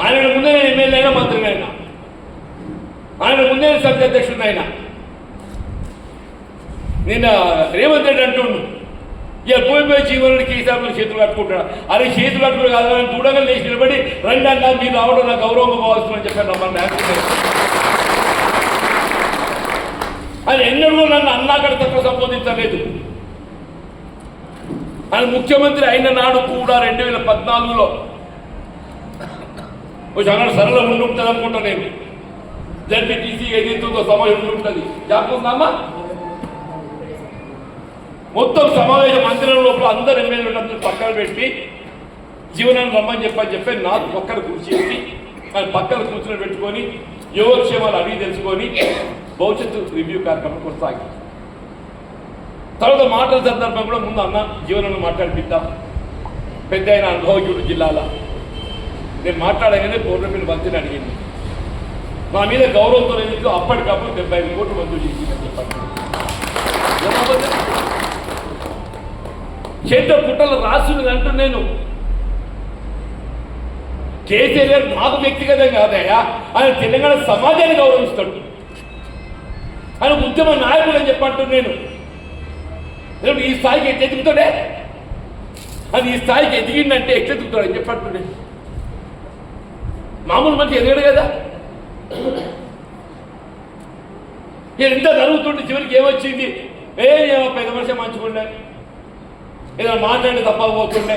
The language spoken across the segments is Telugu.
ఆయన ముందే నేను ఎమ్మెల్యే అయినా మంత్రిని అయినా, ఆయన ముందే సమితి అధ్యక్షుడిని అయినా. నిన్న రేవంత్ రెడ్డి అంటుండు ఇక పోయిపోయి జీవనానికి కేసీఆర్ చేతులు కట్టుకుంటాడు. అరే చేతులు కట్టుకుని కాదని చూడగా లేచి నిలబడి రెండు అన్నా మీరు రావడం నాకు గౌరవంగా భావిస్తుందని చెప్పాను. రమ్మని ఆయన ఎన్నడూ నన్ను అన్నాకడ తక్కువ సంబోధించలేదు. ఆయన ముఖ్యమంత్రి అయిన నాడు కూడా 2014లో చాలా సరళం ఉండి ఉంటుంది అనుకుంటా. నేను జడ్పీటీసీ ఏదైతుందో సమయం ఉండి ఉంటుంది జాకుందామా. మొత్తం సమావేశ మందిరం లోపల అందరు ఎమ్మెల్యేలు పక్కన పెట్టి జీవనాన్ని రమ్మని చెప్పని నాకు పక్కన కూర్చేసి ఆయన పక్కన కూర్చొని పెట్టుకొని యోగక్షేమాలు అడిగి తెలుసుకొని భవిష్యత్తు రివ్యూ కార్యక్రమం కొనసాగి తర్వాత మాటల సందర్భం కూడా ముందు అన్న జీవనాన్ని మాట్లాడిపిద్దాం. పెద్ద అయిన అనుభవజ్ఞుడు జిల్లాలో నేను మాట్లాడగానే పౌర్ణమిని మంత్రిని అడిగింది. మా మీద గౌరవంతో ఎందుకు అప్పటికప్పుడు 75 కోట్లు మంజూరు చేసిందని చెప్పండి. చేతితో పుట్టలు రాసులు అంటూ నేను కేసీఆర్ గారు నాకు వ్యక్తిగతంగా కాదయా, ఆయన తెలంగాణ సమాజాన్ని గౌరవిస్తాడు. ఆయన ఉద్యమ నాయకుడు అని చెప్పంటూ నేను ఈ స్థాయికి ఎదుగుతాడే, అది ఈ స్థాయికి ఎదిగిందంటే ఎదుగుతాడు అని చెప్పంటుండే. మామూలు మనిషి ఎదగడు కదా. ఎంత జరుగుతుంటే చివరికి ఏమొచ్చింది, ఏమో పెద్ద మనిషి మంచుకుండే, ఏదైనా మాట్లాడి తప్పకపోతుండే.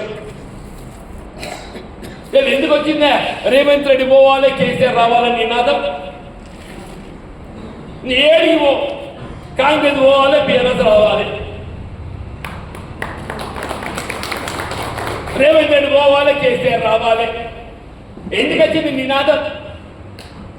ఎందుకు వచ్చిందే, రేవంత్ రెడ్డి పోవాలి కేసీఆర్ రావాలని నినాదం. ఏడికి పో, కాంగ్రెస్ పోవాలి బీఆర్ఎస్ రావాలి, రేవంత్ రెడ్డి పోవాలి కేసీఆర్ రావాలి. ఎందుకు వచ్చింది నినాదం?